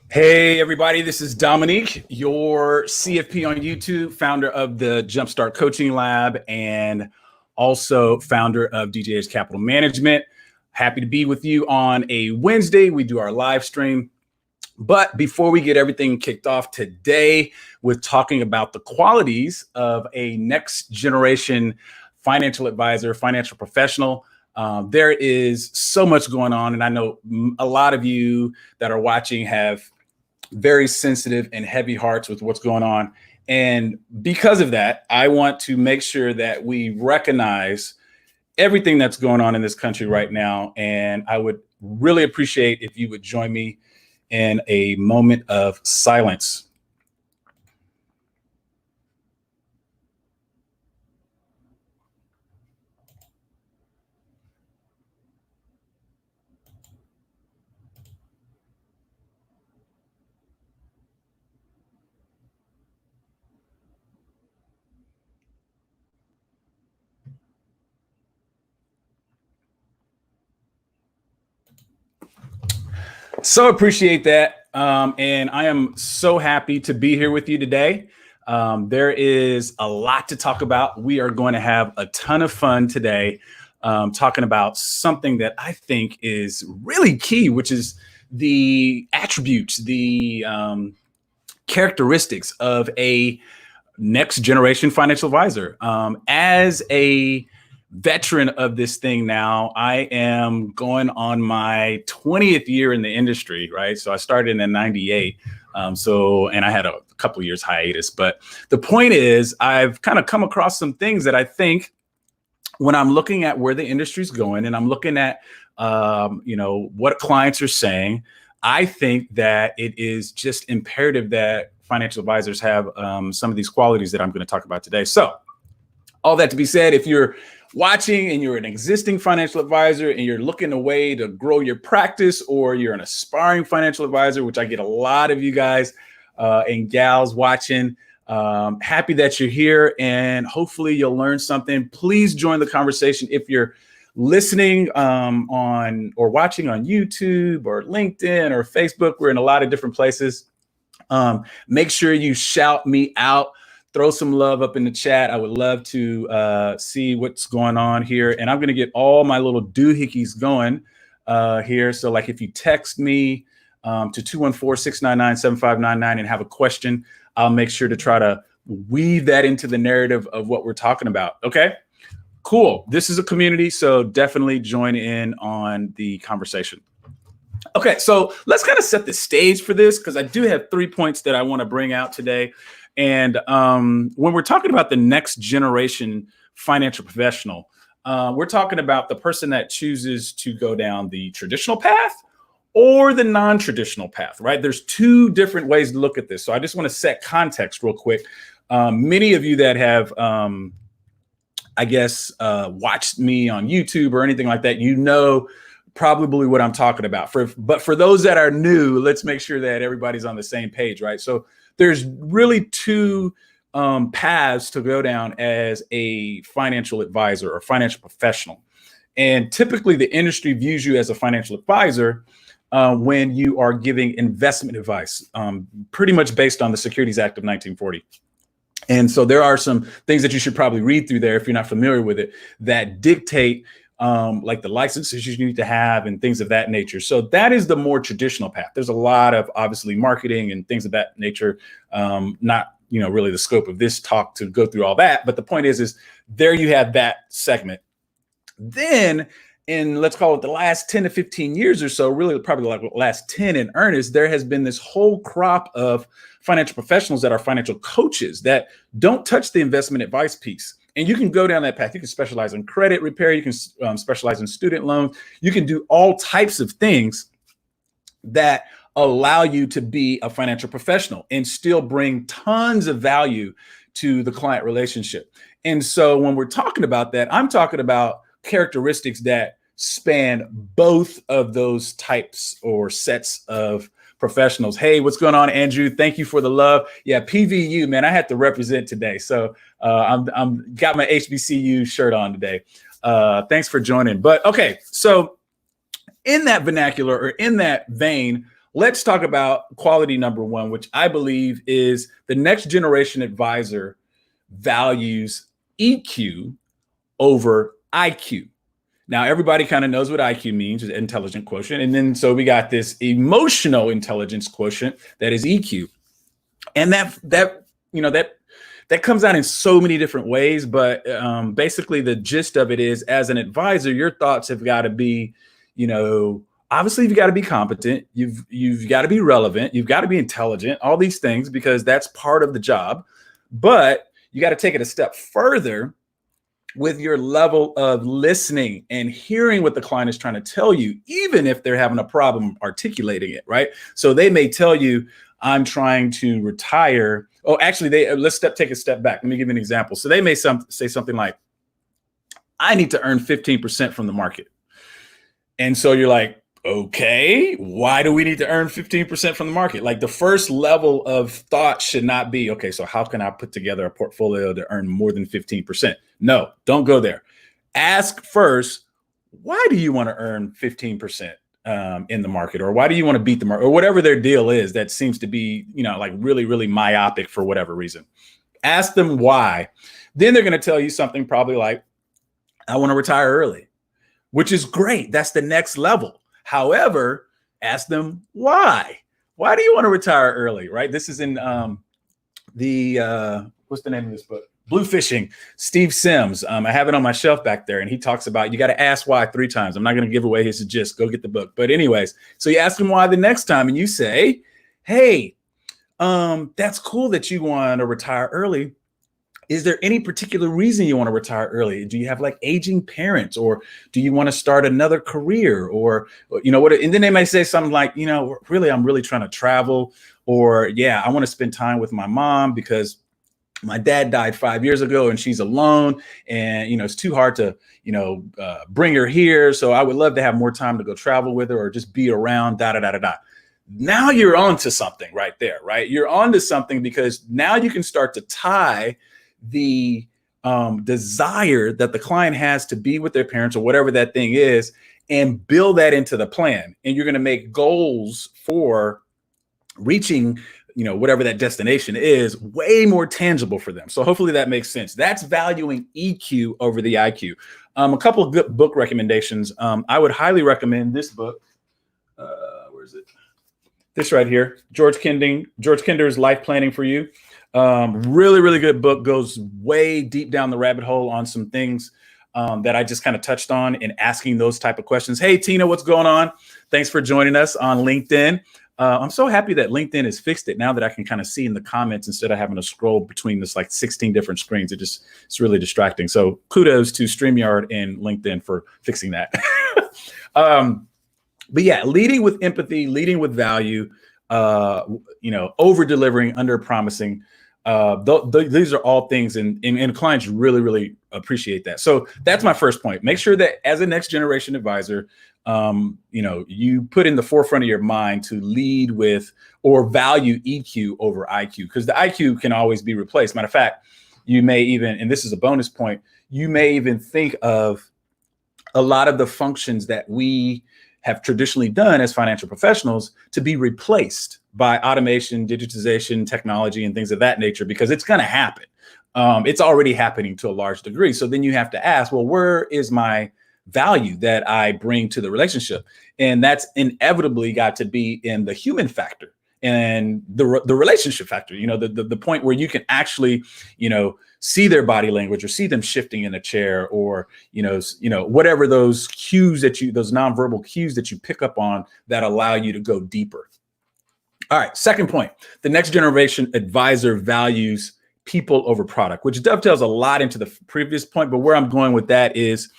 Hey everybody, this is Dominique, your CFP on YouTube, founder of the Jumpstart Coaching Lab, and also founder of DJ's Capital Management. Happy to be with you on a Wednesday. We do our live stream. But before we get everything kicked off today with talking about the qualities of a next generation financial advisor, financial professional, there is so much going on. And I know a lot of you that are watching have very sensitive and heavy hearts with what's going on. And because of that, I want to make sure that we recognize everything that's going on in this country right now. And I would really appreciate if you would join me in a moment of silence. So appreciate that. And I am so happy to be here with you today. There is a lot to talk about. We are going to have a ton of fun today, talking about something that I think is really key, which is the attributes, the characteristics of a next generation financial advisor. As a veteran of this thing now, I am going on my 20th year in the industry, right? So I started in '98. And I had a couple years hiatus, but the point is I've kind of come across some things that I think when I'm looking at where the industry's going and I'm looking at, what clients are saying, I think that it is just imperative that financial advisors have some of these qualities that I'm going to talk about today. So all that to be said, if you're watching and you're an existing financial advisor and you're looking a way to grow your practice, or you're an aspiring financial advisor, which I get a lot of you guys and gals watching, happy that you're here and hopefully you'll learn something. Please join the conversation. If you're listening on or watching on YouTube or LinkedIn or Facebook, we're in a lot of different places. Make sure you shout me out. Throw some love up in the chat. I would love to see what's going on here. And I'm going to get all my little doohickeys going here. So like if you text me to 214-699-7599 and have a question, I'll make sure to try to weave that into the narrative of what we're talking about. Okay, cool. This is a community, so definitely join in on the conversation. Okay, so let's kind of set the stage for this because I do have 3 points that I want to bring out today. And when we're talking about the next generation financial professional, we're talking about the person that chooses to go down the traditional path or the non-traditional path, right? There's two different ways to look at this. So I just want to set context real quick. Many of you that have, watched me on YouTube or anything like that, you know probably what I'm talking about. But for those that are new, let's make sure that everybody's on the same page, right? So there's really two paths to go down as a financial advisor or financial professional. And typically the industry views you as a financial advisor when you are giving investment advice, pretty much based on the Securities Act of 1940. And so there are some things that you should probably read through there if you're not familiar with it that dictate like the licenses you need to have and things of that nature. So that is the more traditional path. There's a lot of obviously marketing and things of that nature. Not, really the scope of this talk to go through all that. But the point is there you have that segment. Then in, let's call it the last 10 to 15 years or so, really probably like the last 10 in earnest, there has been this whole crop of financial professionals that are financial coaches that don't touch the investment advice piece. And you can go down that path. You can specialize in credit repair. You can specialize in student loans. You can do all types of things that allow you to be a financial professional and still bring tons of value to the client relationship. And so when we're talking about that, I'm talking about characteristics that span both of those types or sets of professionals. Hey, what's going on, Andrew? Thank you for the love. Yeah, PVU, man, I had to represent today. So I'm got my HBCU shirt on today. Thanks for joining. But okay, so in that vernacular or in that vein, let's talk about quality number one, which I believe is the next generation advisor values EQ over IQ. Now, everybody kind of knows what IQ means, is intelligent quotient. And then so we got this emotional intelligence quotient that is EQ. And that comes out in so many different ways. But basically, the gist of it is, as an advisor, your thoughts have got to be, obviously you've got to be competent. You've got to be relevant. You've got to be intelligent, all these things, because that's part of the job. But you got to take it a step further with your level of listening and hearing what the client is trying to tell you, even if they're having a problem articulating it, right? So they may tell you, I'm trying to retire. Oh, actually, let's take a step back. Let me give you an example. So they may say something like, I need to earn 15% from the market. And so you're like, okay, why do we need to earn 15% from the market? Like, the first level of thought should not be, okay, so how can I put together a portfolio to earn more than 15%? No, don't go there. Ask first, why do you want to earn 15% in the market? Or why do you want to beat the market? Or whatever their deal is that seems to be, like really, really myopic for whatever reason. Ask them why. Then they're going to tell you something probably like, I want to retire early, which is great. That's the next level. However, ask them why. Why do you want to retire early, right? This is in what's the name of this book? Blue Fishing, Steve Sims. I have it on my shelf back there, and he talks about you got to ask why 3 times. I'm not going to give away his gist. Go get the book. But anyways, so you ask him why the next time, and you say, hey, that's cool that you want to retire early. Is there any particular reason you want to retire early? Do you have like aging parents, or do you want to start another career, or what? And then they may say something like, really, I'm really trying to travel, or yeah, I want to spend time with my mom because my dad died 5 years ago and she's alone, and it's too hard to bring her here. So I would love to have more time to go travel with her, or just be around. Now you're on to something right there, right? You're on to something, because now you can start to tie the desire that the client has to be with their parents, or whatever that thing is, and build that into the plan. And you're going to make goals for reaching, whatever that destination is, way more tangible for them. So hopefully that makes sense. That's valuing EQ over the IQ. A couple of good book recommendations. I would highly recommend this book. Where is it? This right here, George Kinder's Life Planning for You. Really, really good book. Goes way deep down the rabbit hole on some things that I just kind of touched on in asking those type of questions. Hey, Tina, what's going on? Thanks for joining us on LinkedIn. I'm so happy that LinkedIn has fixed it now, that I can kind of see in the comments instead of having to scroll between this like 16 different screens. It's really distracting. So kudos to StreamYard and LinkedIn for fixing that. But yeah, leading with empathy, leading with value, over delivering, under promising. These are all things, and clients really, really appreciate that. So that's my first point. Make sure that as a next generation advisor, you put in the forefront of your mind to lead with or value EQ over IQ, because the IQ can always be replaced. Matter of fact, you may even, and this is a bonus point, you may even think of a lot of the functions that we have traditionally done as financial professionals to be replaced by automation, digitization, technology, and things of that nature, because it's going to happen. It's already happening to a large degree. So then you have to ask, well, where is my value that I bring to the relationship? And that's inevitably got to be in the human factor and the relationship factor, the point where you can actually, see their body language, or see them shifting in a chair, or, whatever those cues those nonverbal cues that you pick up on that allow you to go deeper. All right. Second point, the next generation advisor values people over product, which dovetails a lot into the previous point. But where I'm going with that is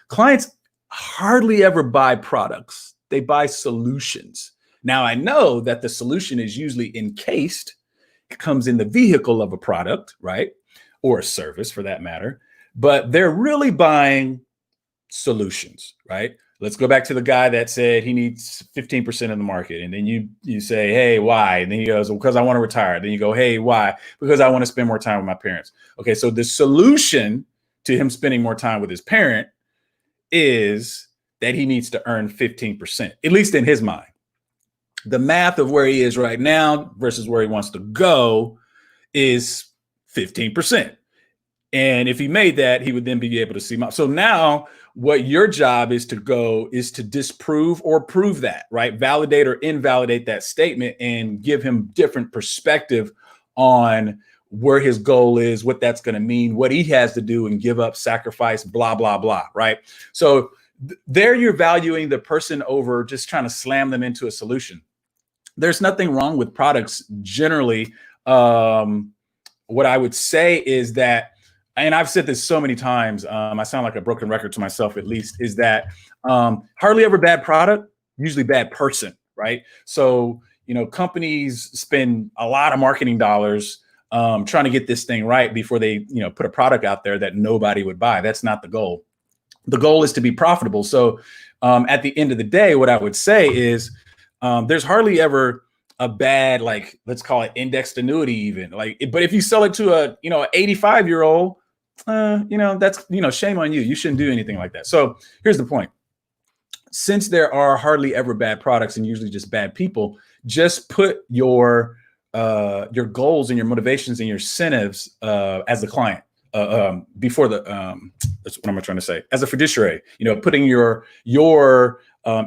clients hardly ever buy products. They buy solutions. Now, I know that the solution is usually encased, comes in the vehicle of a product, right? Or a service for that matter, but they're really buying solutions, right? Let's go back to the guy that said he needs 15% of the market. And then you say, hey, why? And then he goes, well, because I want to retire. Then you go, hey, why? Because I want to spend more time with my parents. Okay, so the solution to him spending more time with his parent is that he needs to earn 15%, at least in his mind. The math of where he is right now versus where he wants to go is 15%. And if he made that, he would then be able to see. So now what your job is to go is to disprove or prove that, right? Validate or invalidate that statement and give him different perspective on where his goal is, what that's going to mean, what he has to do and give up, sacrifice, blah, blah, blah, right? So there you're valuing the person over just trying to slam them into a solution. There's nothing wrong with products generally. What I would say is that, and I've said this so many times, I sound like a broken record to myself at least, is that hardly ever bad product, usually bad person, right? So, companies spend a lot of marketing dollars trying to get this thing right before they, put a product out there that nobody would buy. That's not the goal. The goal is to be profitable. So at the end of the day, what I would say is there's hardly ever a bad, like, let's call it indexed annuity even. But if you sell it to a, 85-year-old, that's, shame on you. You shouldn't do anything like that. So here's the point. Since there are hardly ever bad products and usually just bad people, just put your goals and your motivations and your incentives as the client before the that's what am I trying to say? As a fiduciary, putting your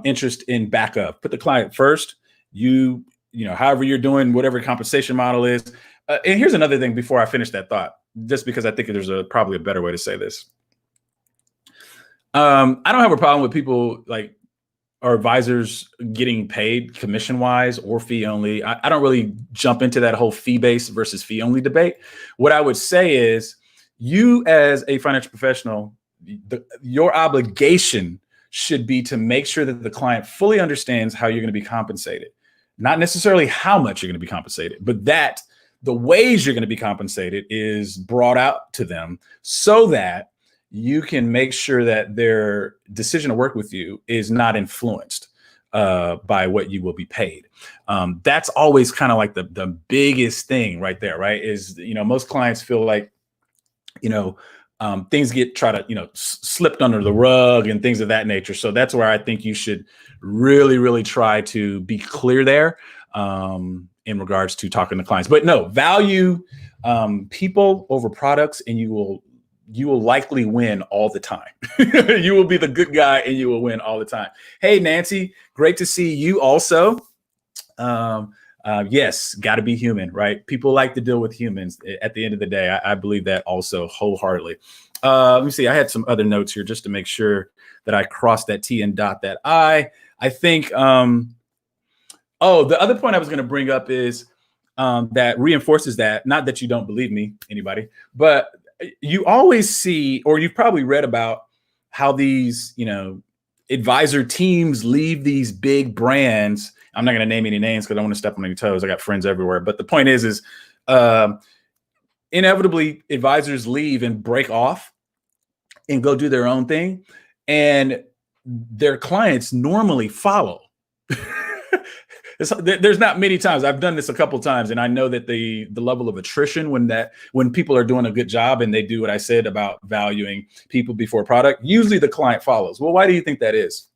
interest in backup. Put the client first. However you're doing, whatever compensation model is. And here's another thing before I finish that thought, just because I think there's probably a better way to say this. I don't have a problem with people like our advisors getting paid commission wise or fee only. I don't really jump into that whole fee based versus fee only debate. What I would say is you as a financial professional, your obligation should be to make sure that the client fully understands how you're going to be compensated. Not necessarily how much you're going to be compensated, but that the ways you're going to be compensated is brought out to them so that you can make sure that their decision to work with you is not influenced by what you will be paid. That's always kind of like the biggest thing right there, right? Is, most clients feel like, things get slipped under the rug and things of that nature. So that's where I think you should really, really try to be clear there in regards to talking to clients. But no, value people over products, and you will likely win all the time. You will be the good guy and you will win all the time. Hey, Nancy, great to see you also. Yes, got to be human, right? People like to deal with humans at the end of the day. I believe that also wholeheartedly. Let me see. I had some other notes here just to make sure that I crossed that T and dot that I. I think, the other point I was going to bring up is that reinforces that, not that you don't believe me, anybody, but you always see, or you've probably read about how these, advisor teams leave these big brands. I'm not going to name any names because I don't want to step on any toes. I got friends everywhere. But the point is inevitably advisors leave and break off and go do their own thing. And their clients normally follow. There's not many times. I've done this a couple of times, and I know that the level of attrition when people are doing a good job and they do what I said about valuing people before product, usually the client follows. Well, why do you think that is?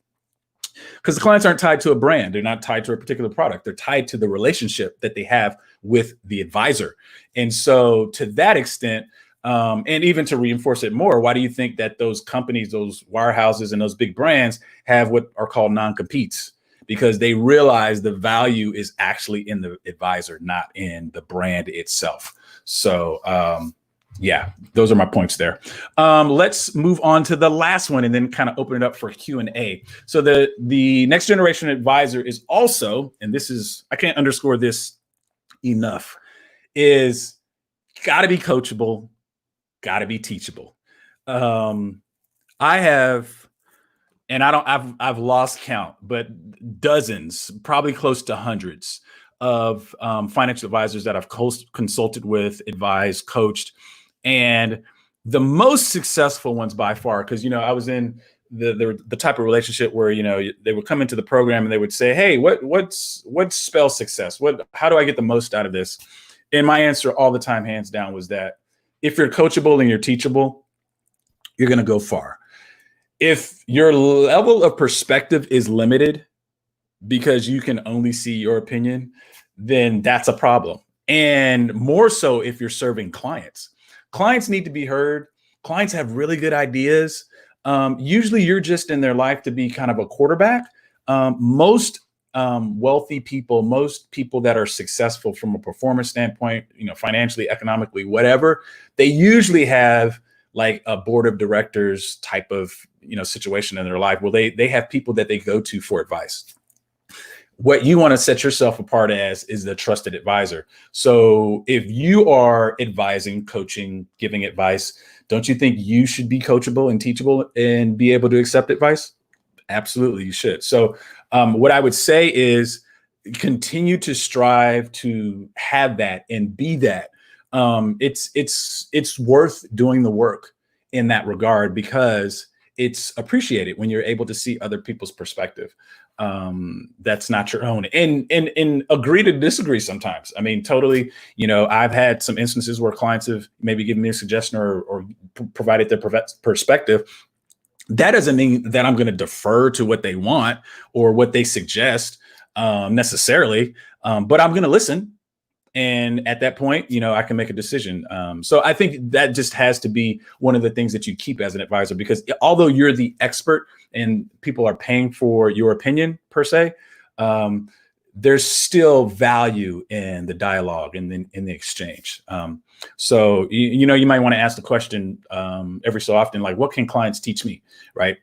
Because the clients aren't tied to a brand. They're not tied to a particular product. They're tied to the relationship that they have with the advisor. And so to that extent, and even to reinforce it more, why do you think that those companies, those wirehouses and those big brands have what are called non-competes? Because they realize the value is actually in the advisor, not in the brand itself. So yeah, those are my points there. Let's move on to the last one and then kind of open it up for Q&A. So the next generation advisor is also, and this is, I can't underscore this enough, is got to be coachable, got to be teachable. I've lost count, but dozens, probably close to hundreds of financial advisors that I've consulted with, advised, coached, and the most successful ones by far, because, I was in the type of relationship where, they would come into the program and they would say, hey, what spells success? How do I get the most out of this? And my answer all the time, hands down, was that if you're coachable and you're teachable, you're going to go far. If your level of perspective is limited, because you can only see your opinion, then that's a problem. And more so if you're serving clients. Clients need to be heard. Clients have really good ideas. Usually you're just in their life to be kind of a quarterback. Most wealthy people, most people that are successful from a performance standpoint, financially, economically, whatever, they usually have like a board of directors type of, situation in their life where they have people that they go to for advice. What you want to set yourself apart as is the trusted advisor. So if you are advising, coaching, giving advice, don't you think you should be coachable and teachable and be able to accept advice? Absolutely, you should. So what I would say is continue to strive to have that and be that. It's worth doing the work in that regard because it's appreciated when you're able to see other people's perspective. That's not your own, and agree to disagree sometimes. I mean, totally, I've had some instances where clients have maybe given me a suggestion or provided their perspective. That doesn't mean that I'm going to defer to what they want or what they suggest necessarily, but I'm going to listen. And at that point, I can make a decision. So I think that just has to be one of the things that you keep as an advisor, because although you're the expert and people are paying for your opinion per se, there's still value in the dialogue and in the exchange. So, you might want to ask the question every so often, like, what can clients teach me? Right.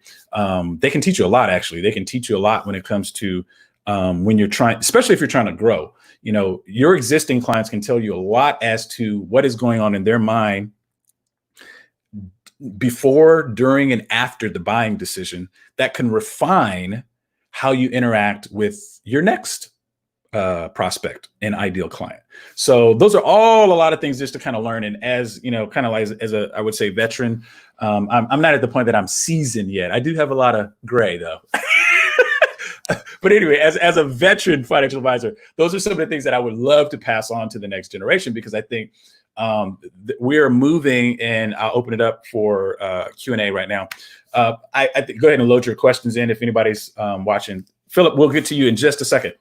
They can teach you a lot, actually. They can teach you a lot when it comes to when you're trying, especially if you're trying to grow. Your existing clients can tell you a lot as to what is going on in their mind before, during, and after the buying decision that can refine how you interact with your next prospect and ideal client. So those are all a lot of things just to kind of learn. And as, kind of like as a, I would say, veteran, I'm not at the point that I'm seasoned yet. I do have a lot of gray though. But anyway, as a veteran financial advisor, those are some of the things that I would love to pass on to the next generation, because I think we are moving, and I'll open it up for Q&A right now. I think go ahead and load your questions in if anybody's watching. Philip, we'll get to you in just a second.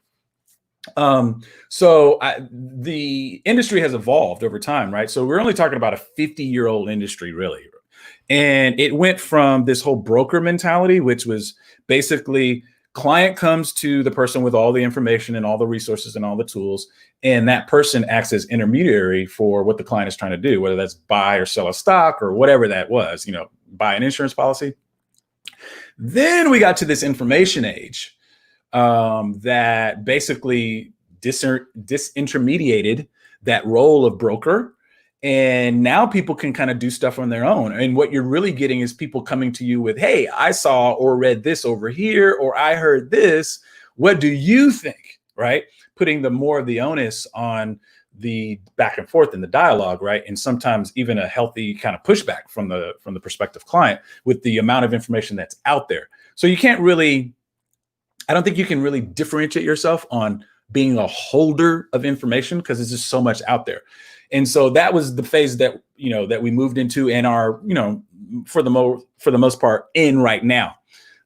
The industry has evolved over time, right? So we're only talking about a 50-year-old industry, really. And it went from this whole broker mentality, which was basically client comes to the person with all the information and all the resources and all the tools, and that person acts as intermediary for what the client is trying to do, whether that's buy or sell a stock or whatever that was, buy an insurance policy. Then we got to this information age that basically disintermediated that role of broker. And now people can kind of do stuff on their own. And what you're really getting is people coming to you with, hey, I saw or read this over here, or I heard this. What do you think? Right? Putting the more of the onus on the back and forth in the dialogue, right? And sometimes even a healthy kind of pushback from the prospective client with the amount of information that's out there. So you can't really, I don't think you can really differentiate yourself on being a holder of information, because there's just so much out there. And so that was the phase that, that we moved into and are, for the most part in right now.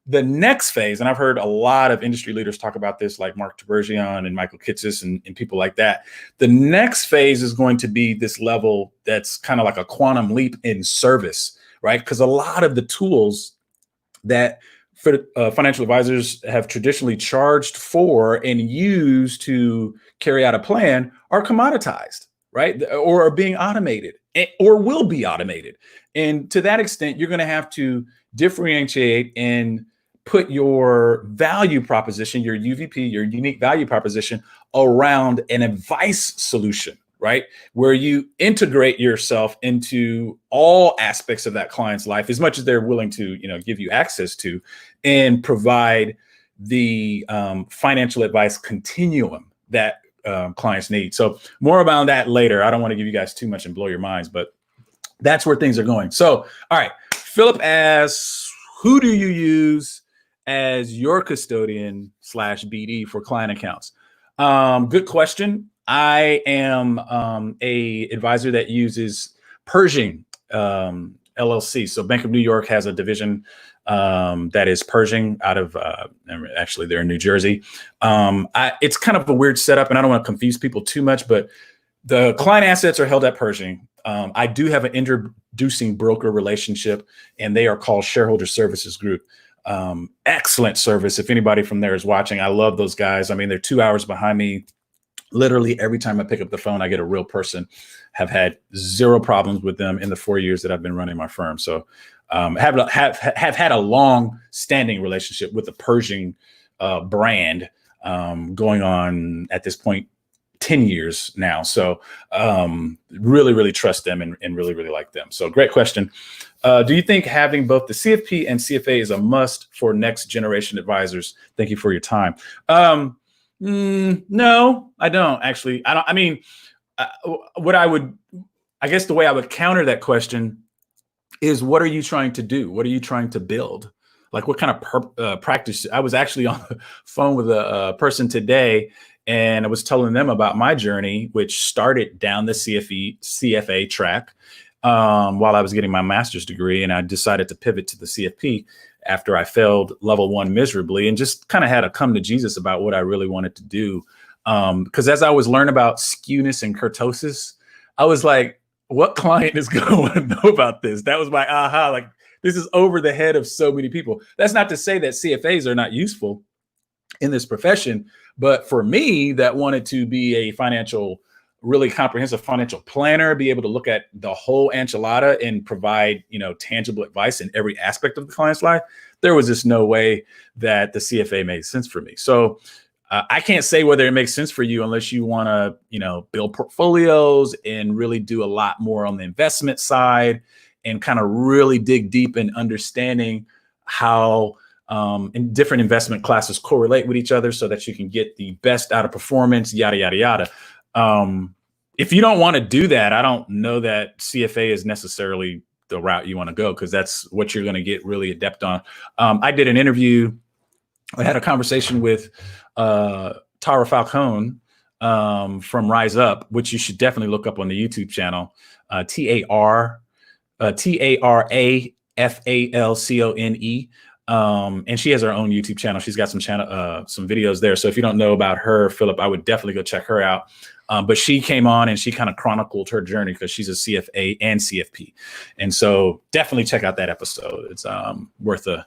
The next phase, and I've heard a lot of industry leaders talk about this, like Mark Tibergien and Michael Kitces and people like that. The next phase is going to be this level that's kind of like a quantum leap in service, right? Because a lot of the tools that financial advisors have traditionally charged for and used to carry out a plan are commoditized, right? Or are being automated or will be automated. And to that extent, you're going to have to differentiate and put your value proposition, your UVP, your unique value proposition around an advice solution, right? Where you integrate yourself into all aspects of that client's life as much as they're willing to, give you access to, and provide the financial advice continuum that clients need. So more about that later. I don't want to give you guys too much and blow your minds, but that's where things are going. So, all right, Philip asks, who do you use as your custodian / BD for client accounts? Good question. I am a advisor that uses Pershing LLC. So Bank of New York has a division that is Pershing out of, actually they're in New Jersey. It's kind of a weird setup, and I don't want to confuse people too much, but the client assets are held at Pershing. I do have an introducing broker relationship, and they are called Shareholder Services Group. Excellent service. If anybody from there is watching, I love those guys. I mean, they're 2 hours behind me. Literally every time I pick up the phone, I get a real person. Have had zero problems with them in the 4 years that I've been running my firm. So have had a long standing relationship with the Pershing brand going on at this point 10 years now. So really, really trust them and really, really like them. So great question. Do you think having both the CFP and CFA is a must for next generation advisors? Thank you for your time. No, I don't actually. I mean, I guess the way I would counter that question is, what are you trying to do? What are you trying to build? Like, what kind of practice? I was actually on the phone with a person today, and I was telling them about my journey, which started down the CFA track while I was getting my master's degree. And I decided to pivot to the CFP after I failed level 1 miserably, and just kind of had a come to Jesus about what I really wanted to do. Because as I was learning about skewness and kurtosis, I was like, what client is going to want to know about this? That was my aha, like, this is over the head of so many people. That's not to say that CFAs are not useful in this profession, but for me, that wanted to be a really comprehensive financial planner, be able to look at the whole enchilada and provide, tangible advice in every aspect of the client's life, there was just no way that the CFA made sense for me. So I can't say whether it makes sense for you unless you want to, build portfolios and really do a lot more on the investment side and kind of really dig deep in understanding how different investment classes correlate with each other so that you can get the best out of performance, yada, yada, yada. If you don't want to do that, I don't know that CFA is necessarily the route you want to go, because that's what you're going to get really adept on. I did an interview. I had a conversation with Tara Falcone from Rise Up, which you should definitely look up on the YouTube channel. TaraFalcone. And she has her own YouTube channel. She's got some videos there. So if you don't know about her, Philip, I would definitely go check her out. But she came on and she kind of chronicled her journey because she's a CFA and CFP. And so definitely check out that episode. It's worth a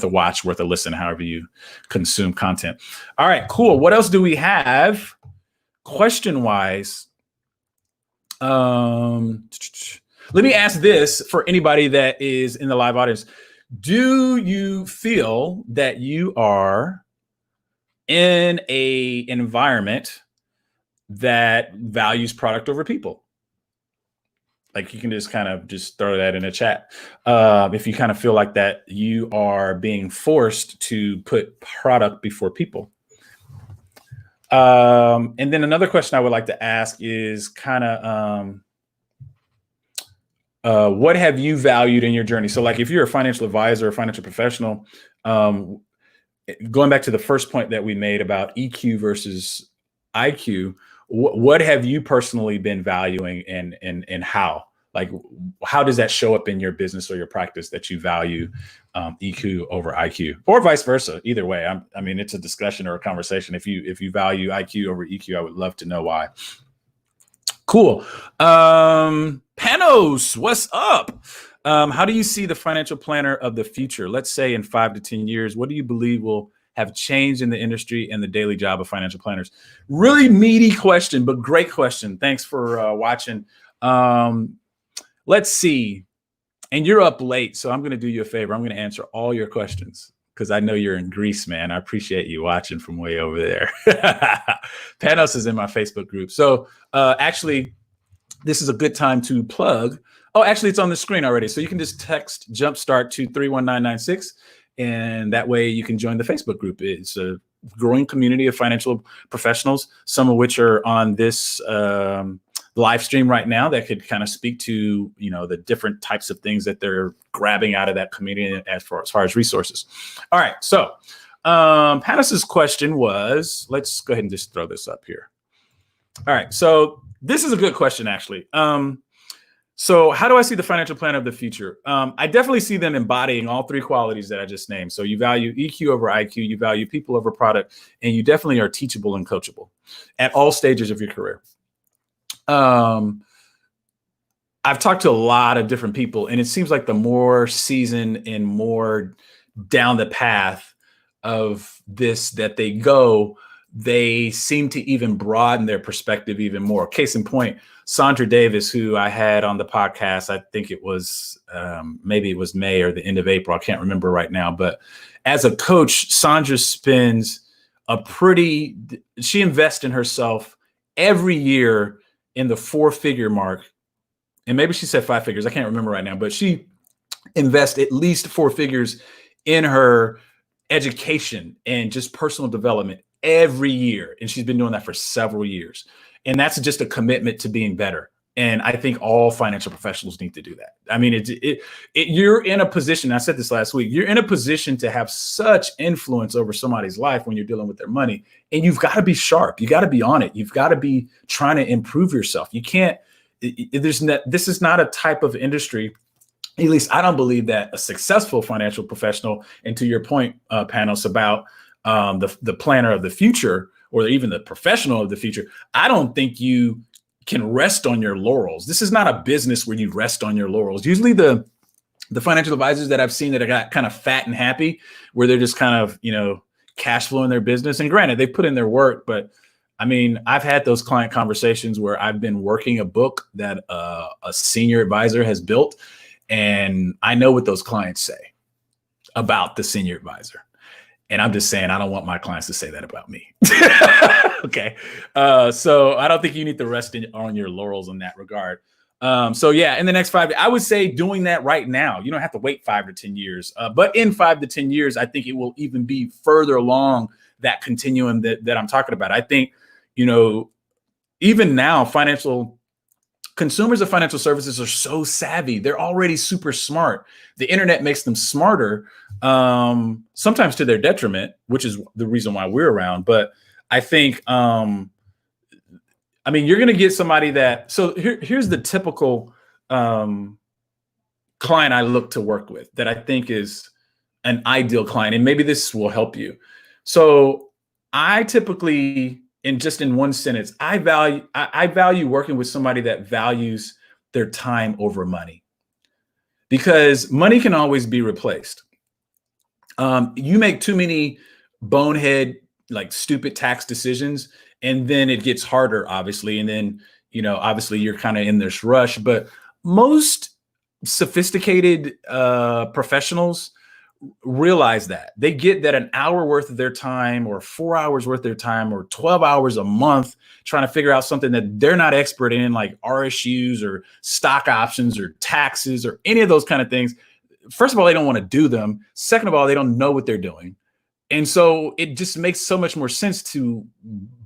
watch, worth a listen, however you consume content. All right, cool. What else do we have question-wise? Let me ask this for anybody that is in the live audience. Do you feel that you are in an environment that values product over people? Like, you can just kind of throw that in a chat. If you kind of feel like that you are being forced to put product before people. And then another question I would like to ask is kind of, what have you valued in your journey? So like, if you're a financial advisor or financial professional, going back to the first point that we made about EQ versus IQ, what have you personally been valuing and how? Like, how does that show up in your business or your practice that you value EQ over IQ, or vice versa? Either way, I mean, it's a discussion or a conversation. If you value IQ over EQ, I would love to know why. Cool. Panos, what's up? How do you see the financial planner of the future? Let's say in 5 to 10 years, what do you believe will have changed in the industry and the daily job of financial planners? Really meaty question, but great question. Thanks for watching. Let's see. And you're up late, so I'm going to do you a favor. I'm going to answer all your questions because I know you're in Greece, man. I appreciate you watching from way over there. Panos is in my Facebook group. So actually, this is a good time to plug. Oh, actually, it's on the screen already. So you can just text Jumpstart to 31996, and that way you can join the Facebook group. It's a growing community of financial professionals, some of which are on this live stream right now that could kind of speak to, the different types of things that they're grabbing out of that community as far as resources. All right. So Panos's question was, let's go ahead and just throw this up here. All right. So this is a good question, actually. So how do I see the financial planner of the future? I definitely see them embodying all three qualities that I just named. So you value EQ over IQ, you value people over product, and you definitely are teachable and coachable at all stages of your career. I've talked to a lot of different people, and it seems like the more seasoned and more down the path of this that they go, they seem to even broaden their perspective even more. Case in point, Sandra Davis, who I had on the podcast, I think it was maybe it was May or the end of April. I can't remember right now. But as a coach, Sandra spends she invests in herself every year in the 4-figure mark. And maybe she said 5 figures. I can't remember right now, but she invests at least 4 figures in her education and just personal development every year. And she's been doing that for several years. And that's just a commitment to being better. And I think all financial professionals need to do that. I mean, you're in a position, I said this last week, you're in a position to have such influence over somebody's life when you're dealing with their money. And you've got to be sharp. You got to be on it. You've got to be trying to improve yourself. You can't, this is not a type of industry, at least I don't believe that a successful financial professional, and to your point, Panos, about the planner of the future, or even the professional of the future, I don't think you can rest on your laurels. This is not a business where you rest on your laurels. Usually the financial advisors that I've seen that got kind of fat and happy, where they're just kind of, cash flowing their business. And granted, they put in their work, but I mean, I've had those client conversations where I've been working a book that a senior advisor has built, and I know what those clients say about the senior advisor. And I'm just saying, I don't want my clients to say that about me. Okay. So I don't think you need to rest on your laurels in that regard. So yeah, in the next 5, I would say doing that right now. You don't have to wait 5 to 10 years. But in 5 to 10 years, I think it will even be further along that continuum that I'm talking about. I think, even now, consumers of financial services are so savvy. They're already super smart. The internet makes them smarter, sometimes to their detriment, which is the reason why we're around. But I think, you're going to get somebody that, so here's the typical client I look to work with that I think is an ideal client. And maybe this will help you. So I typically, in one sentence, I value working with somebody that values their time over money, because money can always be replaced. You make too many bonehead, stupid tax decisions, and then it gets harder, obviously. And then, obviously you're kind of in this rush, but most sophisticated professionals realize that they get that an hour worth of their time, or 4 hours worth of their time, or 12 hours a month trying to figure out something that they're not expert in, like RSUs or stock options or taxes or any of those kind of things. First of all, they don't want to do them. Second of all, they don't know what they're doing. And so it just makes so much more sense to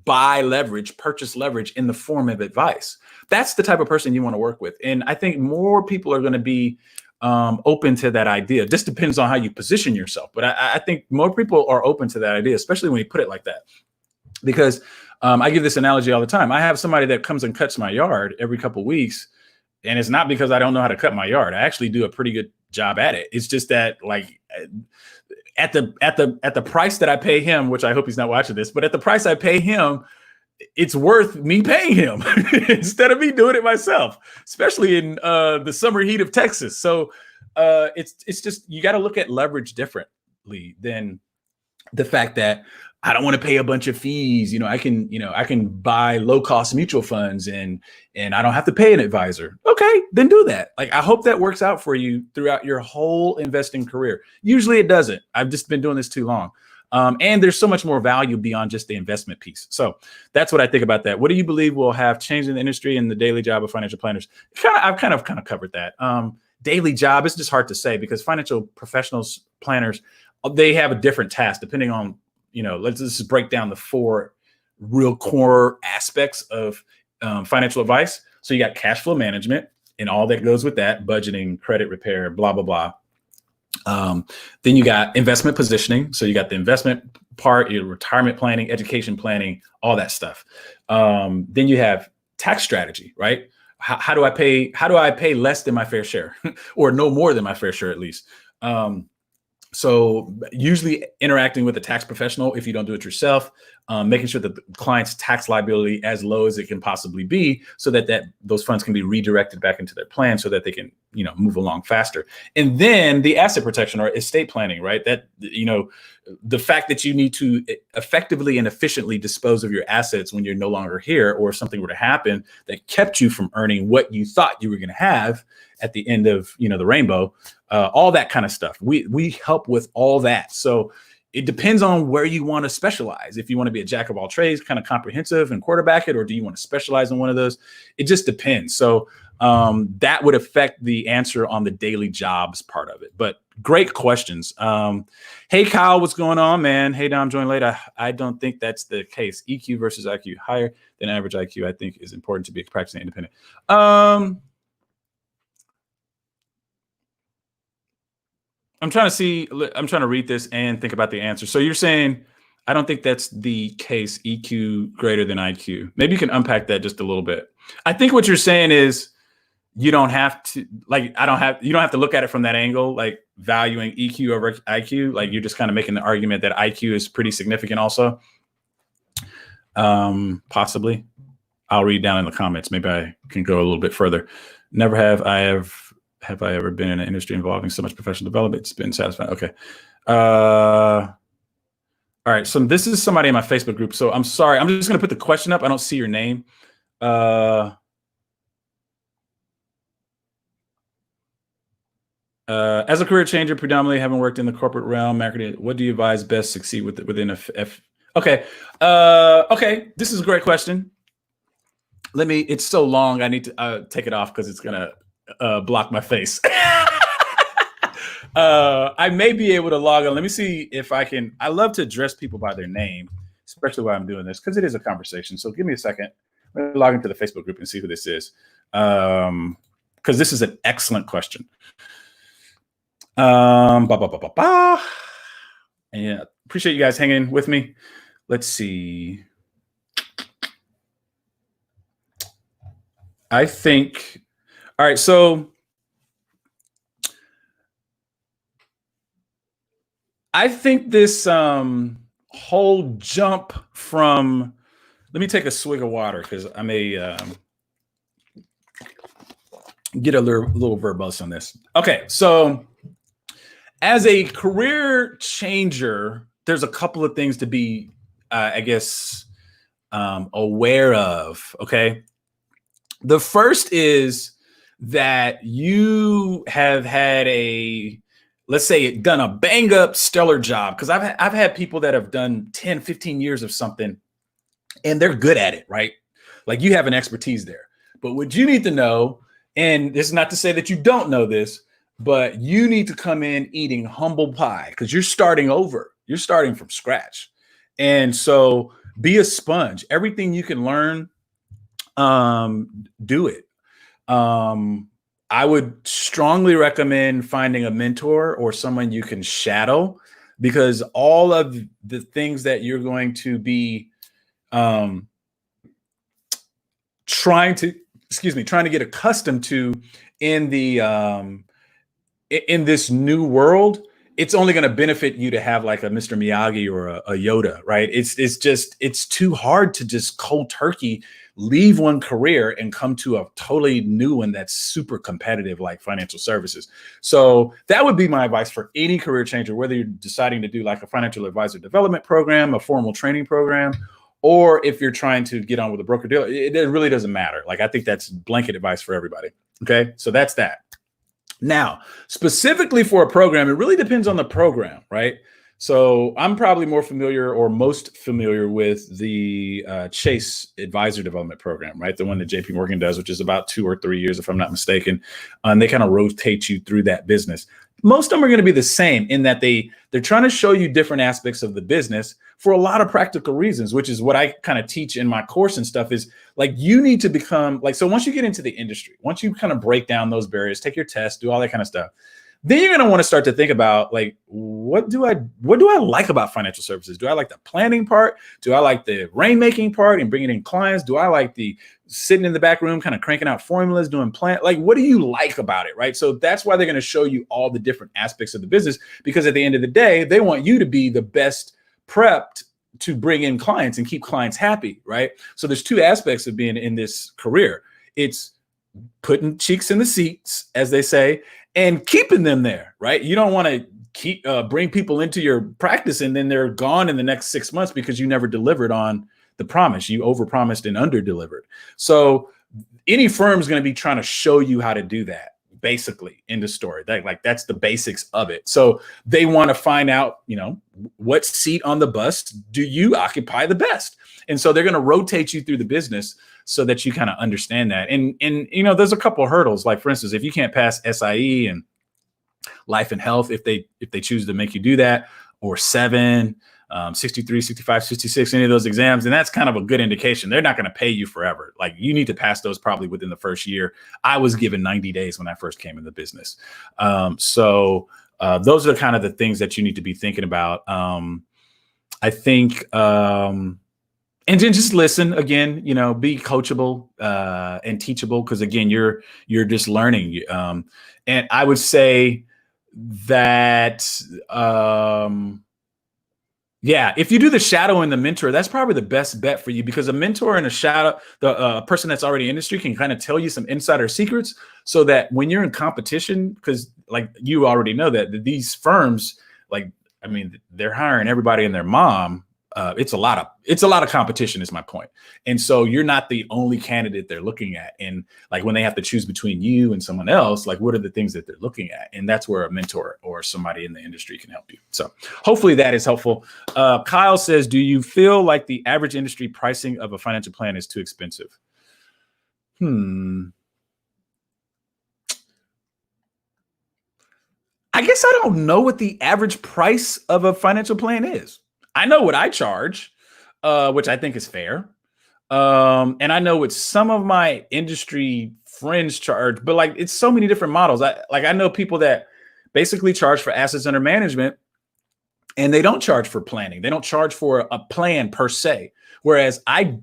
purchase leverage in the form of advice. That's the type of person you want to work with. And I think more people are going to be open to that idea. This depends on how you position yourself. But I think more people are open to that idea, especially when you put it like that. Because I give this analogy all the time. I have somebody that comes and cuts my yard every couple of weeks. And it's not because I don't know how to cut my yard. I actually do a pretty good job at it. It's just that, at the price that I pay him, which I hope he's not watching this, but at the price I pay him, it's worth me paying him instead of me doing it myself, especially in the summer heat of Texas. So it's just, you got to look at leverage differently than the fact that I don't want to pay a bunch of fees. I can buy low cost mutual funds and I don't have to pay an advisor. Okay, then do that. I hope that works out for you throughout your whole investing career. Usually it doesn't. I've just been doing this too long. And there's so much more value beyond just the investment piece. So that's what I think about that. What do you believe will have changed in the industry and the daily job of financial planners? I've kind of covered that. Daily job, it's just hard to say, because financial professionals, planners, they have a different task depending on, let's just break down the 4 real core aspects of financial advice. So you got cash flow management and all that goes with that, budgeting, credit repair, blah, blah, blah. Then you got investment positioning. So you got the investment part, your retirement planning, education planning, all that stuff. Then you have tax strategy, right? how do I pay less than my fair share or no more than my fair share at least? So usually interacting with a tax professional, if you don't do it yourself, making sure that the client's tax liability as low as it can possibly be, so that those funds can be redirected back into their plan, so that they can move along faster. And then the asset protection or estate planning, right? That the fact that you need to effectively and efficiently dispose of your assets when you're no longer here, or if something were to happen that kept you from earning what you thought you were going to have at the end of the rainbow. All that kind of stuff. We help with all that. So it depends on where you want to specialize. If you want to be a jack of all trades, kind of comprehensive and quarterback it, or do you want to specialize in one of those? It just depends. So that would affect the answer on the daily jobs part of it. But great questions. Hey, Kyle, what's going on, man? Hey, Dom, join late. I don't think that's the case. EQ versus IQ, higher than average IQ, I think is important to be practicing independent. I'm trying to read this and think about the answer. So you're saying, I don't think that's the case, EQ greater than IQ. Maybe you can unpack that just a little bit. I think what you're saying is you don't have to, you don't have to look at it from that angle, like valuing EQ over IQ. Like you're just kind of making the argument that IQ is pretty significant also. Possibly. I'll read down in the comments. Maybe I can go a little bit further. Never have I ever been in an industry involving so much professional development? It's been satisfying. Okay. All right. So this is somebody in my Facebook group. So I'm sorry. I'm just going to put the question up. I don't see your name. As a career changer, predominantly having worked in the corporate realm, marketing, what do you advise best succeed within a Okay. Okay. This is a great question. It's so long. I need to take it off because it's going to block my face. I may be able to log on. Let me see if I can. I love to address people by their name, especially while I'm doing this, because it is a conversation. So give me a second. I'm going to log into the Facebook group and see who this is, because this is an excellent question. And yeah, appreciate you guys hanging with me. Let's see. I think. All right, so I think this whole jump from, let me take a swig of water because I may get a little verbose on this. Okay, so as a career changer, there's a couple of things to be, I guess, aware of, okay? The first is that you have had let's say done a bang up stellar job. Cause I've had people that have done 10, 15 years of something and they're good at it, right? Like you have an expertise there, but what you need to know, and this is not to say that you don't know this, but you need to come in eating humble pie because you're starting over. You're starting from scratch. And so be a sponge. Everything you can learn, do it. I would strongly recommend finding a mentor or someone you can shadow, because all of the things that you're going to be trying to get accustomed to in this new world, it's only going to benefit you to have like a Mr. Miyagi or a Yoda, right? It's too hard to just cold turkey leave one career and come to a totally new one that's super competitive like financial services. So that would be my advice for any career changer, whether you're deciding to do like a financial advisor development program, a formal training program, or if you're trying to get on with a broker dealer. It really doesn't matter. Like I think that's blanket advice for everybody. Okay, so that's that. Now, specifically for a program, it really depends on the program, right? So I'm probably more familiar or most familiar with the Chase Advisor Development Program, right? The one that JP Morgan does, which is about 2 or 3 years, if I'm not mistaken. And they kind of rotate you through that business. Most of them are going to be the same in that they're trying to show you different aspects of the business for a lot of practical reasons, which is what I kind of teach in my course and stuff is like, you need to become like, so once you get into the industry, once you kind of break down those barriers, take your test, do all that kind of stuff, Then you're going to want to start to think about, like, what do I like about financial services? Do I like the planning part? Do I like the rainmaking part and bringing in clients? Do I like the sitting in the back room, kind of cranking out formulas, doing plan? Like, what do you like about it, right? So that's why they're going to show you all the different aspects of the business, because at the end of the day, they want you to be the best prepped to bring in clients and keep clients happy, right? So there's two aspects of being in this career. It's putting cheeks in the seats, as they say, and keeping them there, right? You don't want to keep bring people into your practice and then they're gone in the next 6 months because you never delivered on the promise. You overpromised and underdelivered. So any firm is going to be trying to show you how to do that, basically, in the story. That's the basics of it. So they want to find out, what seat on the bus do you occupy the best? And so they're going to rotate you through the business so that you kind of understand that. And there's a couple of hurdles. Like, for instance, if you can't pass SIE and life and health, if they choose to make you do that, or 7, 63, 65, 66, any of those exams, and that's kind of a good indication. They're not going to pay you forever. Like, you need to pass those probably within the first year. I was given 90 days when I first came in the business. So those are kind of the things that you need to be thinking about. I think, and then just listen again, be coachable and teachable, because again, you're just learning. And I would say that, if you do the shadow and the mentor, that's probably the best bet for you, because a mentor and a shadow, the person that's already in industry, can kind of tell you some insider secrets, so that when you're in competition, because like you already know that these firms, they're hiring everybody and their mom. It's a lot of competition, is my point. And so you're not the only candidate they're looking at. And like, when they have to choose between you and someone else, like, what are the things that they're looking at? And that's where a mentor or somebody in the industry can help you. So hopefully that is helpful. Kyle says, do you feel like the average industry pricing of a financial plan is too expensive? I guess I don't know what the average price of a financial plan is. I know what I charge, which I think is fair. And I know what some of my industry friends charge, but like, it's so many different models. I know people that basically charge for assets under management, and they don't charge for planning. They don't charge for a plan per se. Whereas I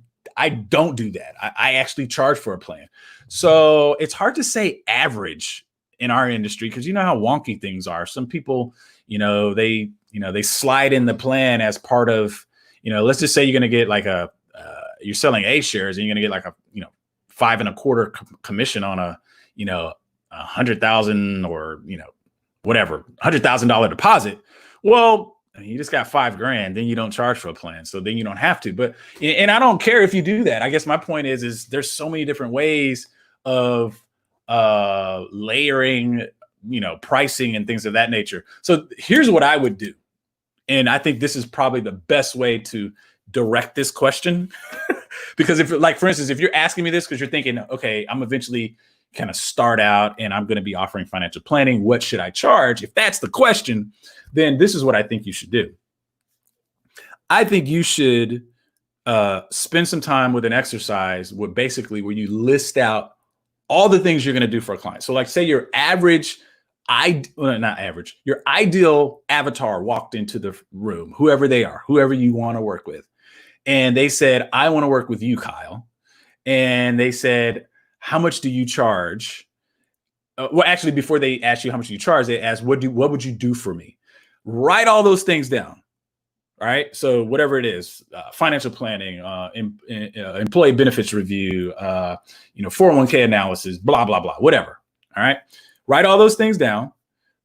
don't do that. I actually charge for a plan. So it's hard to say average in our industry, because you know how wonky things are. Some people, they slide in the plan as part of, let's just say you're going to get like you're selling A shares, and you're going to get like a, 5.25% commission on a, 100,000 or, whatever, $100,000 deposit. Well, you just got $5,000, then you don't charge for a plan. So then you don't have to, and I don't care if you do that. I guess my point is there's so many different ways of layering, pricing and things of that nature. So here's what I would do. And I think this is probably the best way to direct this question. Because for instance, if you're asking me this because you're thinking, okay, I'm eventually kind of start out and I'm going to be offering financial planning, what should I charge? If that's the question, then this is what I think you should do. I think you should spend some time with an exercise where you list out all the things you're going to do for a client. So like, say your your ideal avatar walked into the room, whoever they are, whoever you want to work with. And they said, I want to work with you, Kyle. And they said, how much do you charge? Well, actually, before they ask you how much you charge, they ask, what would you do for me? Write all those things down. All right. So whatever it is, financial planning, employee benefits review, 401k analysis, blah, blah, blah, whatever. All right. Write all those things down.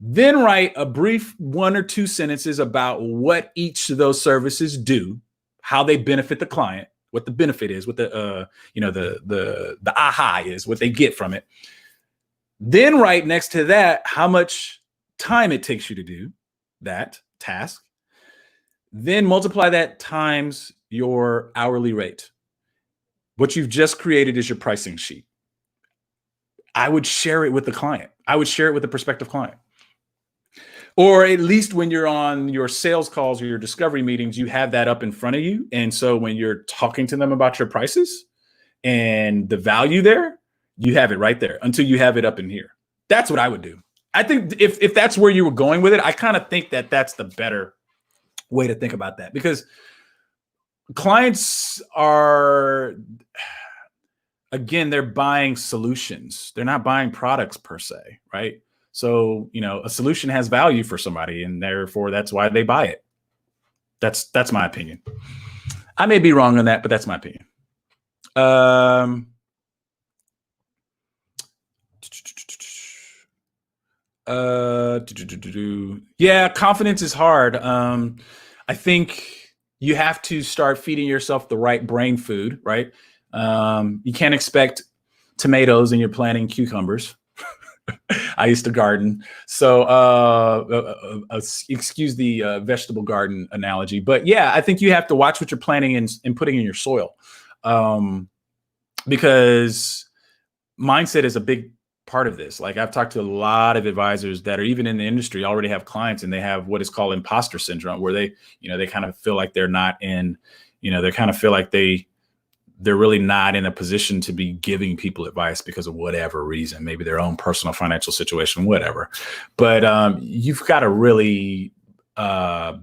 Then write a brief 1 or 2 sentences about what each of those services do, how they benefit the client, what the benefit is, what the aha is, what they get from it. Then write next to that how much time it takes you to do that task. Then multiply that times your hourly rate. What you've just created is your pricing sheet. I would share it with the client. I would share it with the prospective client. Or at least when you're on your sales calls or your discovery meetings, you have that up in front of you. And so when you're talking to them about your prices and the value there, you have it right there until you have it up in here. That's what I would do. I think if that's where you were going with it, I kind of think that that's the better way to think about that, because clients are, again, they're buying solutions. They're not buying products per se, right? So, a solution has value for somebody, and therefore that's why they buy it. That's my opinion. I may be wrong on that, but that's my opinion. Yeah, confidence is hard. I think you have to start feeding yourself the right brain food, right? You can't expect tomatoes and you're planting cucumbers. I used to garden, so excuse the vegetable garden analogy, but yeah, I think you have to watch what you're planting and putting in your soil, because mindset is a big part of this. Like, I've talked to a lot of advisors that are even in the industry, already have clients, and they have what is called impostor syndrome, where they kind of feel like they're not in, they kind of feel like they're really not in a position to be giving people advice because of whatever reason, maybe their own personal financial situation, whatever. But you've got to really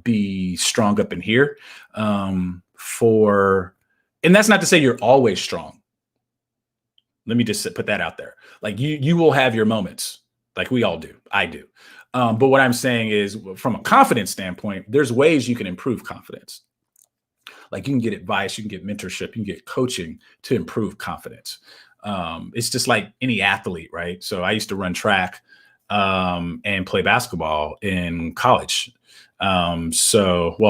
be strong up in here and that's not to say you're always strong. Let me just put that out there. Like, you will have your moments, like we all do. I do. But what I'm saying is, from a confidence standpoint, there's ways you can improve confidence. Like, you can get advice, you can get mentorship, you can get coaching to improve confidence. It's just like any athlete, right? So I used to run track and play basketball in college. Well,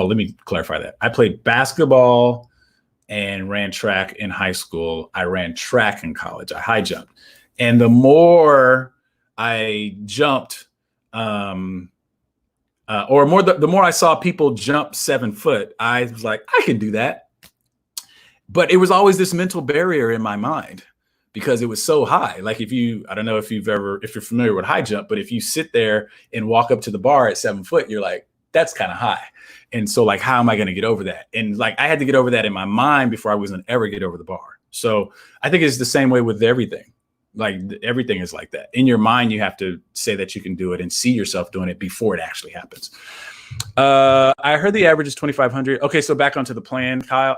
let me clarify that. I played basketball and ran track in high school. I ran track in college. I high jumped. And the more I jumped, the more I saw people jump 7 foot, I was like, I can do that. But it was always this mental barrier in my mind because it was so high. Like, I don't know if you're familiar with high jump, but if you sit there and walk up to the bar at 7 foot, you're like, that's kind of high. And so, like, how am I going to get over that? And like, I had to get over that in my mind before I was going to ever get over the bar. So I think it's the same way with everything. Like, everything is like that. In your mind, you have to say that you can do it and see yourself doing it before it actually happens. I heard the average is 2,500. Okay, so back onto the plan, Kyle.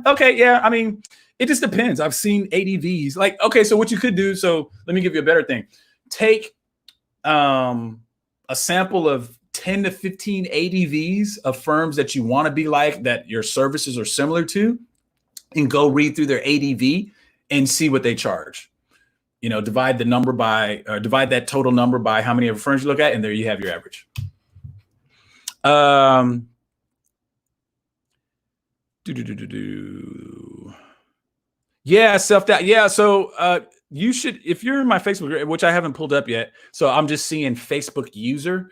Okay, yeah. I mean, it just depends. I've seen ADVs. Like, okay, so what you could do. So let me give you a better thing. Take a sample of 10 to 15 ADVs of firms that you want to be like, that your services are similar to, and go read through their ADV and see what they charge. Divide that total number by how many of the firms you look at, and there you have your average. Yeah, self-doubt. Yeah, so you should, if you're in my Facebook group, which I haven't pulled up yet, so I'm just seeing Facebook user.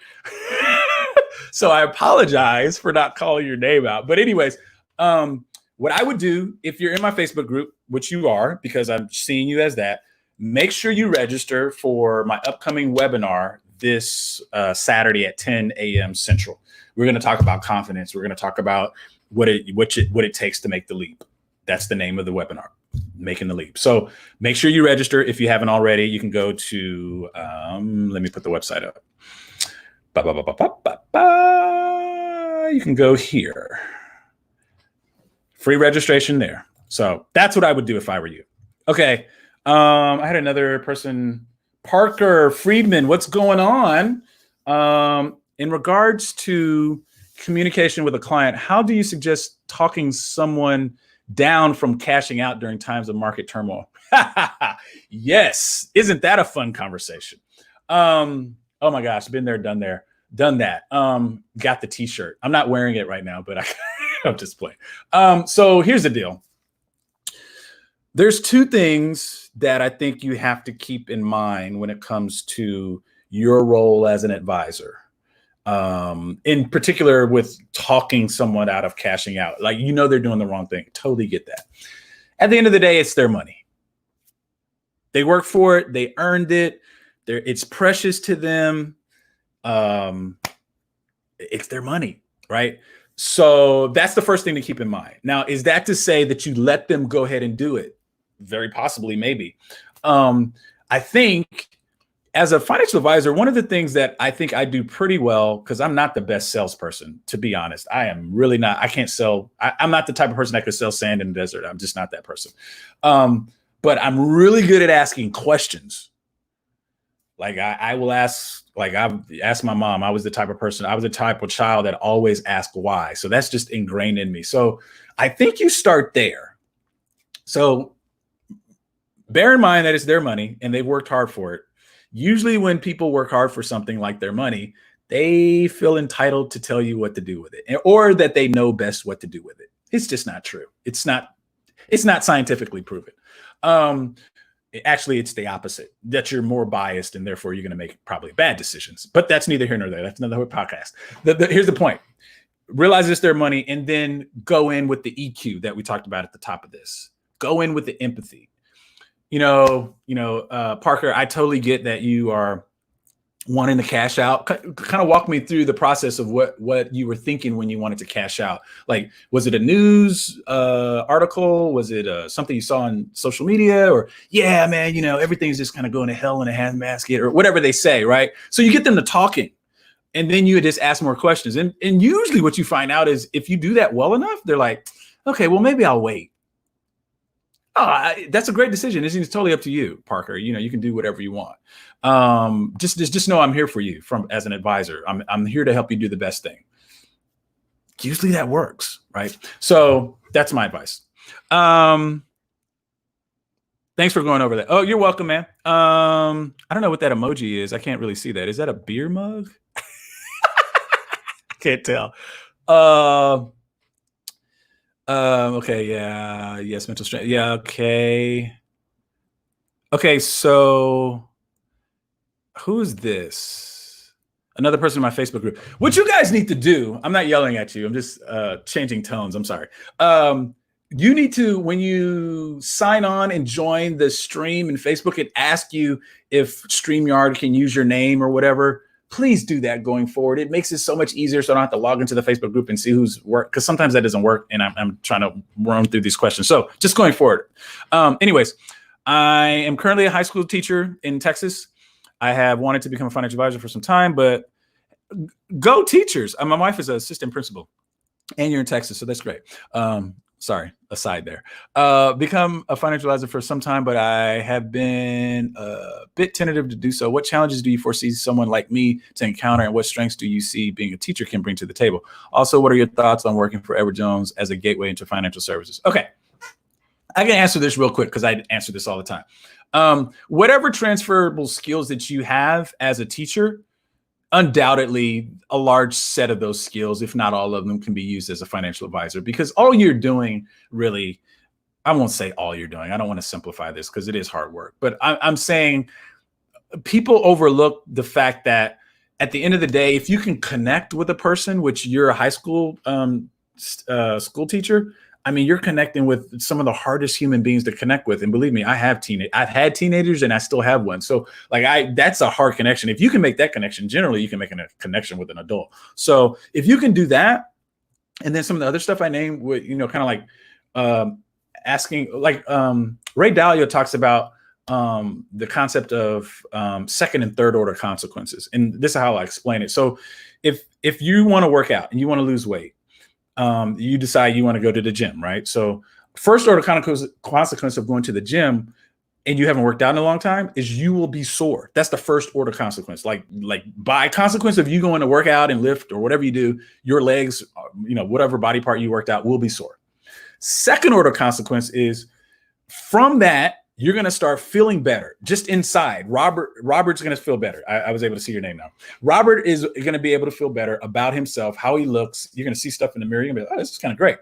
So I apologize for not calling your name out. But anyways, what I would do if you're in my Facebook group, which you are, because I'm seeing you as that, make sure you register for my upcoming webinar this Saturday at 10 a.m. Central. We're going to talk about confidence. We're going to talk about what it takes to make the leap. That's the name of the webinar, Making the Leap. So make sure you register if you haven't already. You can go to, let me put the website up. You can go here. Free registration there. So that's what I would do if I were you. Okay. I had another person, Parker Friedman. What's going on? In regards to communication with a client, how do you suggest talking someone down from cashing out during times of market turmoil? Yes. Isn't that a fun conversation? Oh my gosh. Been there, done that. Got the t-shirt. I'm not wearing it right now, but I'm just playing. So here's the deal. There's two things that I think you have to keep in mind when it comes to your role as an advisor. In particular with talking someone out of cashing out. Like, they're doing the wrong thing. Totally get that. At the end of the day, it's their money. They worked for it. They earned it. It's precious to them. It's their money, right? So that's the first thing to keep in mind. Now, is that to say that you let them go ahead and do it? Very possibly, maybe. I think as a financial advisor, one of the things that I think I do pretty well, because I'm not the best salesperson, to be honest. I am really not. I can't sell. I'm not the type of person that could sell sand in the desert. I'm just not that person. But I'm really good at asking questions. Like I will ask, like I've asked my mom. I was the type of person, I was the type of child that always asked why. So that's just ingrained in me. So I think you start there. So bear in mind that it's their money and they've worked hard for it. Usually when people work hard for something like their money, they feel entitled to tell you what to do with it, or that they know best what to do with it. It's just not true. It's not scientifically proven. Actually, it's the opposite, that you're more biased and therefore you're going to make probably bad decisions. But that's neither here nor there. That's another podcast. Here's the point. Realize it's their money and then go in with the EQ that we talked about at the top of this. Go in with the empathy. Parker, I totally get that you are wanting to cash out. Kind of walk me through the process of what you were thinking when you wanted to cash out. Like, was it a news article? Was it something you saw on social media? Or, yeah, man, everything's just kind of going to hell in a handbasket, or whatever they say, right? So you get them to talking, and then you just ask more questions. And usually what you find out is if you do that well enough, they're like, okay, well, maybe I'll wait. Oh, that's a great decision. It's totally up to you, Parker. You can do whatever you want. Just know I'm here for you as an advisor. I'm here to help you do the best thing. Usually that works, right? So that's my advice. Thanks for going over that. Oh, you're welcome, man. I don't know what that emoji is. I can't really see that. Is that a beer mug? I can't tell. Okay, yeah, yes, mental strength. Yeah, okay. Okay, so who's this? Another person in my Facebook group. What you guys need to do, I'm not yelling at you, I'm just changing tones, I'm sorry. You need to, when you sign on and join the stream in Facebook, it asks you if StreamYard can use your name or whatever. Please do that going forward. It makes it so much easier, so I don't have to log into the Facebook group and see who's work, because sometimes that doesn't work, and I'm trying to run through these questions. So just going forward. Anyways, I am currently a high school teacher in Texas. I have wanted to become a financial advisor for some time, but go teachers. My wife is an assistant principal, and you're in Texas, so that's great. Sorry, aside there. Become a financial advisor for some time, but I have been a bit tentative to do so. What challenges do you foresee someone like me to encounter, and what strengths do you see being a teacher can bring to the table? Also, what are your thoughts on working for Edward Jones as a gateway into financial services? Okay, I can answer this real quick because I answer this all the time. Whatever transferable skills that you have as a teacher, undoubtedly a large set of those skills, if not all of them, can be used as a financial advisor, because all you're doing really, I won't say all you're doing. I don't want to simplify this because it is hard work, but I'm saying people overlook the fact that at the end of the day, if you can connect with a person, which you're a high school school teacher, I mean, you're connecting with some of the hardest human beings to connect with. And believe me, I've had teenagers and I still have one. So that's a hard connection. If you can make that connection, generally you can make a connection with an adult. So if you can do that, and then some of the other stuff I named with, kind of like asking, like Ray Dalio talks about the concept of second and third order consequences. And this is how I explain it. So if you want to work out and you want to lose weight, you decide you want to go to the gym, right? So first order consequence of going to the gym and you haven't worked out in a long time is you will be sore. That's the first order consequence. Like by consequence of you going to work out and lift or whatever you do, your legs, whatever body part you worked out will be sore. Second order consequence is from that, you're going to start feeling better just inside. Robert's going to feel better. I was able to see your name now. Robert is going to be able to feel better about himself, how he looks. You're going to see stuff in the mirror. You're going to be like, oh, this is kind of great.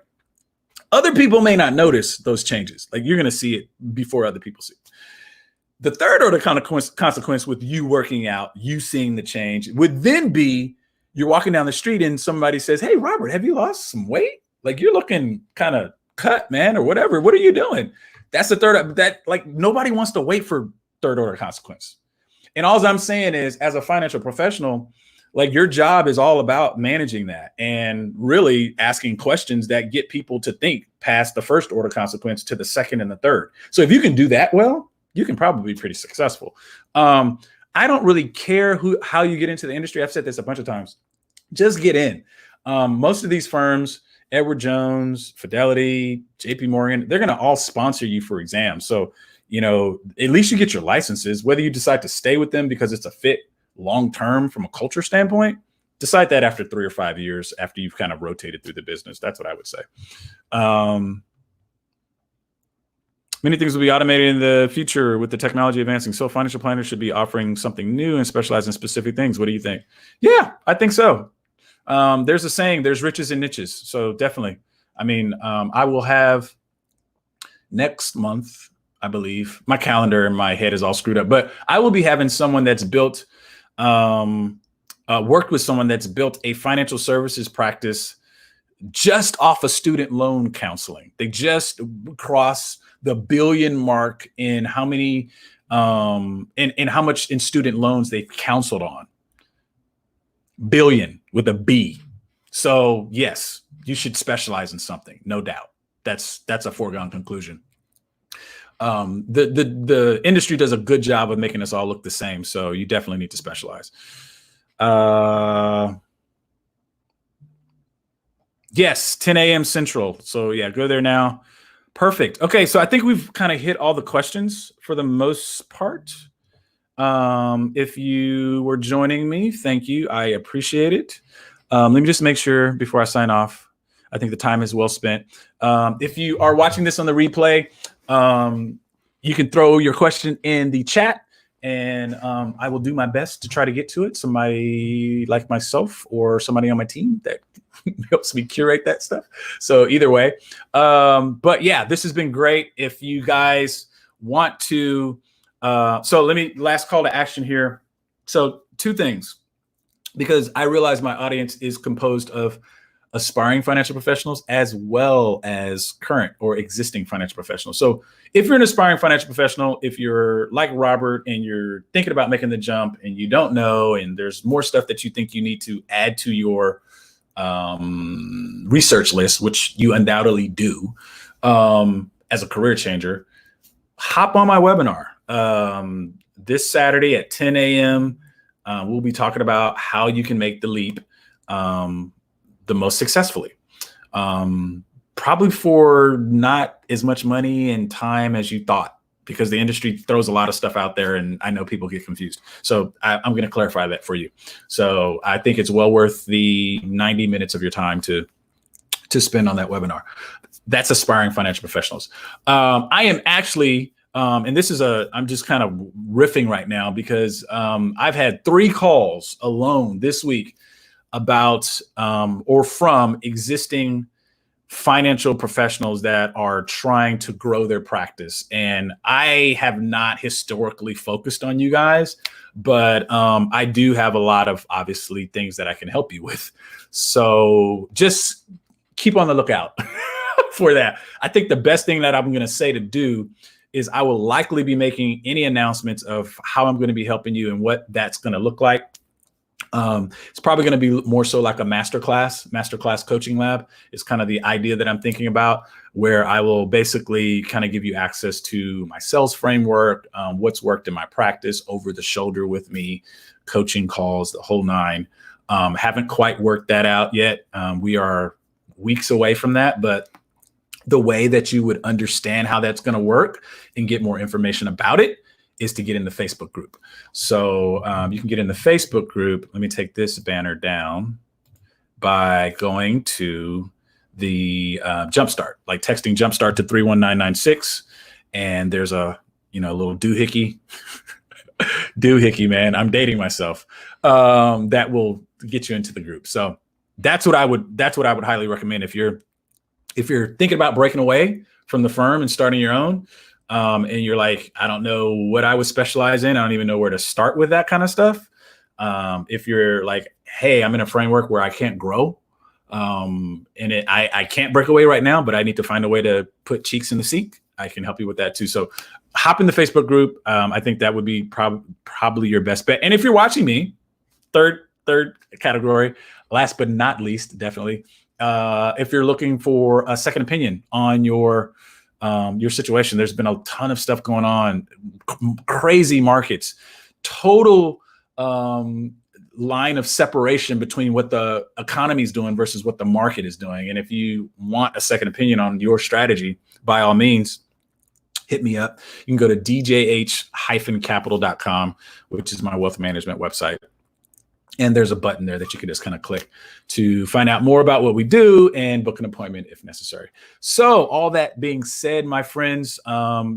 Other people may not notice those changes. Like you're going to see it before other people see it. The third order consequence with you working out, you seeing the change would then be you're walking down the street and somebody says, hey, Robert, have you lost some weight? Like you're looking kind of cut, man, or whatever. What are you doing? That's the third, that like nobody wants to wait for third order consequence. And all I'm saying is as a financial professional, like your job is all about managing that and really asking questions that get people to think past the first order consequence to the second and the third. So if you can do that well, you can probably be pretty successful. I I don't really care how you get into the industry. I've said this a bunch of times. Just get in. Most of these firms, Edward Jones, Fidelity, JP Morgan, they're going to all sponsor you for exams. So, at least you get your licenses. Whether you decide to stay with them because it's a fit long-term from a culture standpoint, decide that after 3 or 5 years after you've kind of rotated through the business. That's what I would say. Many things will be automated in the future with the technology advancing. So financial planners should be offering something new and specialize in specific things. What do you think? Yeah, I think so. There's a saying, there's riches in niches. So definitely. I mean, I will have next month, I believe, my calendar in my head is all screwed up, but I will be having someone that's worked with someone that's built a financial services practice just off of student loan counseling. They just crossed the billion mark in how many, in how much in student loans they've counseled on. Billion with a B. So yes, you should specialize in something, no doubt. That's a foregone conclusion. The industry does a good job of making us all look the same. So you definitely need to specialize. Yes, 10 a.m. Central. So yeah, go there now. Perfect. Okay, so I think we've kind of hit all the questions for the most part. If you were joining me, thank you. I appreciate it. Let me just make sure before I sign off. I think the time is well spent. If you are watching this on the replay, you can throw your question in the chat, and I will do my best to try to get to it. Somebody like myself or somebody on my team that helps me curate that stuff. So either way, but yeah, this has been great. If you guys want to, so last call to action here. So 2 things, because I realize my audience is composed of aspiring financial professionals as well as current or existing financial professionals. So if you're an aspiring financial professional, if you're like Robert and you're thinking about making the jump and you don't know, and there's more stuff that you think you need to add to your research list, which you undoubtedly do as a career changer, hop on my webinar. This Saturday at 10 a.m., we'll be talking about how you can make the leap the most successfully. Probably for not as much money and time as you thought, because the industry throws a lot of stuff out there and I know people get confused. So I'm going to clarify that for you. So I think it's well worth the 90 minutes of your time to spend on that webinar. That's aspiring financial professionals. I am actually, and this is I'm just kind of riffing right now because I've had 3 calls alone this week about or from existing financial professionals that are trying to grow their practice. And I have not historically focused on you guys, but I do have a lot of obviously things that I can help you with. So just keep on the lookout for that. I think the best thing that I'm going to say to do is I will likely be making any announcements of how I'm going to be helping you and what that's going to look like. It's probably going to be more so like a masterclass coaching lab is kind of the idea that I'm thinking about, where I will basically kind of give you access to my sales framework, what's worked in my practice, over the shoulder with me, coaching calls, the whole 9. Haven't quite worked that out yet. We are weeks away from that, but the way that you would understand how that's going to work and get more information about it is to get in the Facebook group. So you can get in the Facebook group. Let me take this banner down by going to the Jumpstart, like texting Jumpstart to 31996. And there's a little doohickey, man. I'm dating myself. That will get you into the group. So that's what I would highly recommend if you're thinking about breaking away from the firm and starting your own. And you're like, I don't know what I would specialize in. I don't even know where to start with that kind of stuff. If you're like, hey, I'm in a framework where I can't grow, and I can't break away right now, but I need to find a way to put cheeks in the seat, I can help you with that too. So hop in the Facebook group. I think that would be probably your best bet. And if you're watching me, third category, last but not least, definitely, if you're looking for a second opinion on your situation, there's been a ton of stuff going on, crazy markets, total line of separation between what the economy is doing versus what the market is doing. And if you want a second opinion on your strategy, by all means, hit me up. You can go to djh-capital.com, which is my wealth management website. And there's a button there that you can just kind of click to find out more about what we do and book an appointment if necessary. So all that being said, my friends,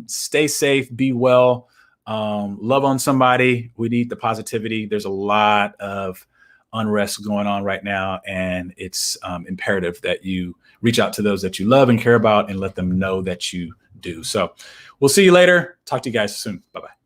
stay safe, be well, love on somebody. We need the positivity. There's a lot of unrest going on right now, and it's imperative that you reach out to those that you love and care about and let them know that you do. So we'll see you later. Talk to you guys soon. Bye-bye.